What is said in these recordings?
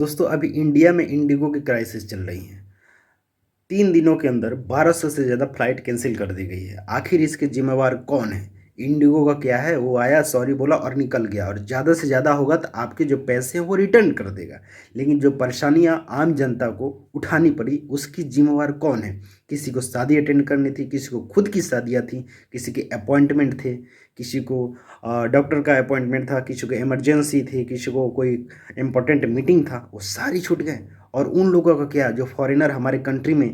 दोस्तों अभी इंडिया में इंडिगो की क्राइसिस चल रही है। 3 दिनों के अंदर 1200 से ज़्यादा फ्लाइट कैंसिल कर दी गई है। आखिर इसके जिम्मेवार कौन है? इंडिगो का क्या है? वो आया, सॉरी बोला और निकल गया, और ज़्यादा से ज़्यादा होगा तो आपके जो पैसे हैं वो रिटर्न कर देगा। लेकिन जो परेशानियां आम जनता को उठानी पड़ी, उसकी जिम्मेवार कौन है? किसी को शादी अटेंड करनी थी, किसी को खुद की शादियाँ थी, किसी के अपॉइंटमेंट थे, किसी को डॉक्टर का अपॉइंटमेंट था, किसी को इमरजेंसी थी, किसी को कोई इम्पोर्टेंट मीटिंग था, वो सारी छूट गए। और उन लोगों का क्या, जो फॉरेनर हमारे कंट्री में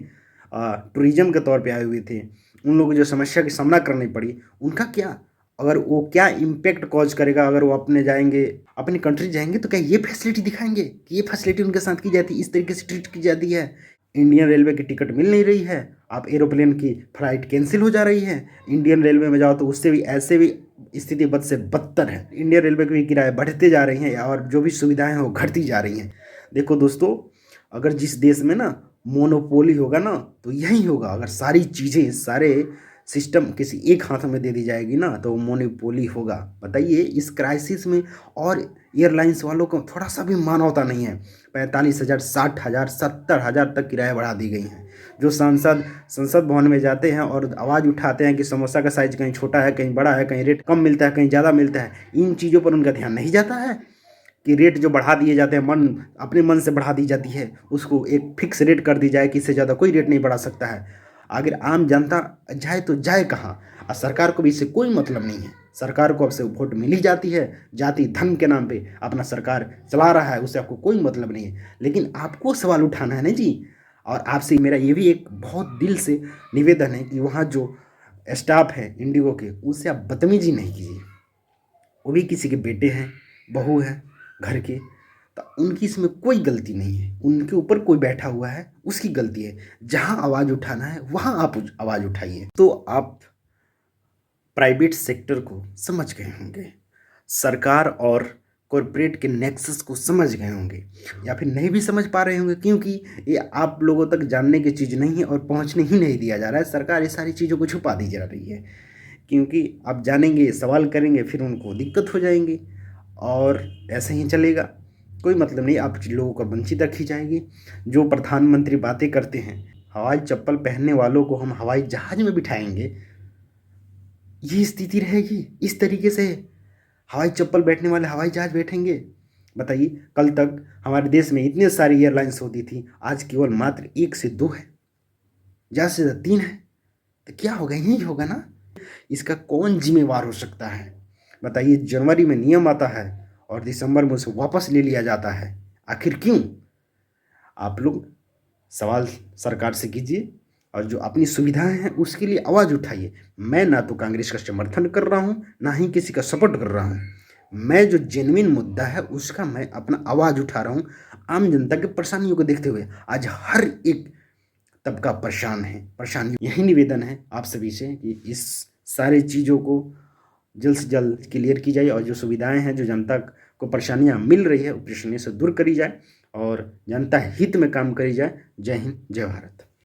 टूरिज्म के तौर पे आए हुए थे, उन लोगों को जो समस्या की सामना करनी पड़ी, उनका क्या? अगर वो क्या इम्पैक्ट कॉज करेगा? अगर वो अपने जाएंगे, अपनी कंट्री जाएंगे, तो क्या ये फैसिलिटी दिखाएंगे कि ये फैसिलिटी उनके साथ की जाती है, इस तरीके से ट्रीट की जाती है? इंडियन रेलवे की टिकट मिल नहीं रही है, आप एरोप्लेन की फ्लाइट कैंसिल हो जा रही है। इंडियन रेलवे में जाओ तो उससे भी ऐसे भी स्थिति बद से बदतर है। इंडियन रेलवे के भी किराए बढ़ते जा रही हैं और जो भी सुविधाएं हैं वो घटती जा रही हैं। देखो दोस्तों, अगर जिस देश में ना मोनोपोली होगा ना, तो यही होगा। अगर सारी चीज़ें, सारे सिस्टम किसी एक हाथ में दे दी जाएगी ना, तो मोनोपोली होगा। बताइए, इस क्राइसिस में और एयरलाइंस वालों को थोड़ा सा भी मानवता नहीं है। 45,000, 60,000, 70,000 तक किराए बढ़ा दी गई हैं। जो सांसद संसद भवन में जाते हैं और आवाज़ उठाते हैं कि समोसा का साइज कहीं छोटा है, कहीं बड़ा है, कहीं रेट कम मिलता है, कहीं ज़्यादा मिलता है, इन चीज़ों पर उनका ध्यान नहीं जाता है कि रेट जो बढ़ा दिए जाते हैं, अपने मन से बढ़ा दी जाती है, उसको एक फिक्स रेट कर दी जाए कि इससे ज़्यादा कोई रेट नहीं बढ़ा सकता है। अगर आम जनता जाए तो जाए कहाँ? और सरकार को भी इससे कोई मतलब नहीं है। सरकार को अब से वोट मिल ही जाती है, जाति धर्म के नाम पे अपना सरकार चला रहा है, उससे आपको कोई मतलब नहीं है। लेकिन आपको सवाल उठाना है ना जी। और आपसे मेरा ये भी एक बहुत दिल से निवेदन है कि वहाँ जो स्टाफ है इंडिगो के, उससे आप बदतमीजी नहीं कीजिए। वो भी किसी के बेटे हैं, बहू हैं घर के, तो उनकी इसमें कोई गलती नहीं है। उनके ऊपर कोई बैठा हुआ है, उसकी गलती है। जहाँ आवाज़ उठाना है वहाँ आप आवाज़ उठाइए। तो आप प्राइवेट सेक्टर को समझ गए होंगे, सरकार और कॉरपोरेट के नेक्सस को समझ गए होंगे, या फिर नहीं भी समझ पा रहे होंगे, क्योंकि ये आप लोगों तक जानने की चीज़ नहीं है और पहुंचने ही नहीं दिया जा रहा है। सरकार ये सारी चीज़ों को छुपा दी जा रही है, क्योंकि आप जानेंगे, सवाल करेंगे, फिर उनको दिक्कत हो जाएंगी और ऐसे ही चलेगा। कोई मतलब नहीं, आप लोगों को वंचित रखी जाएगी। जो प्रधानमंत्री बातें करते हैं, हवाई चप्पल पहनने वालों को हम हवाई जहाज में बिठाएंगे, ये स्थिति रहेगी। इस तरीके से हवाई चप्पल बैठने वाले हवाई जहाज बैठेंगे? बताइए, कल तक हमारे देश में इतने सारी एयरलाइंस होती थी, आज केवल मात्र 1 से 2 है, ज़्यादा से ज़्यादा 3 है। तो क्या होगा? यही होगा ना। इसका कौन जिम्मेवार हो सकता है? बताइए, जनवरी में नियम आता है और दिसंबर में उसे वापस ले लिया जाता है। आखिर क्यों? आप लोग सवाल सरकार से कीजिए और जो अपनी सुविधाएं हैं उसके लिए आवाज़ उठाइए। मैं ना तो कांग्रेस का समर्थन कर रहा हूँ, ना ही किसी का सपोर्ट कर रहा हूँ। मैं जो जेन्युइन मुद्दा है उसका मैं अपना आवाज़ उठा रहा हूँ, आम जनता की परेशानियों को देखते हुए। आज हर एक तबका परेशान है, परेशानी। यही निवेदन है आप सभी से कि इस सारी चीज़ों को जल्द से जल्द क्लियर की जाए और जो सुविधाएं हैं, जो जनता को परेशानियां मिल रही है, वो परेशानी से दूर करी जाए और जनता हित में काम करी जाए। जय हिंद, जय भारत।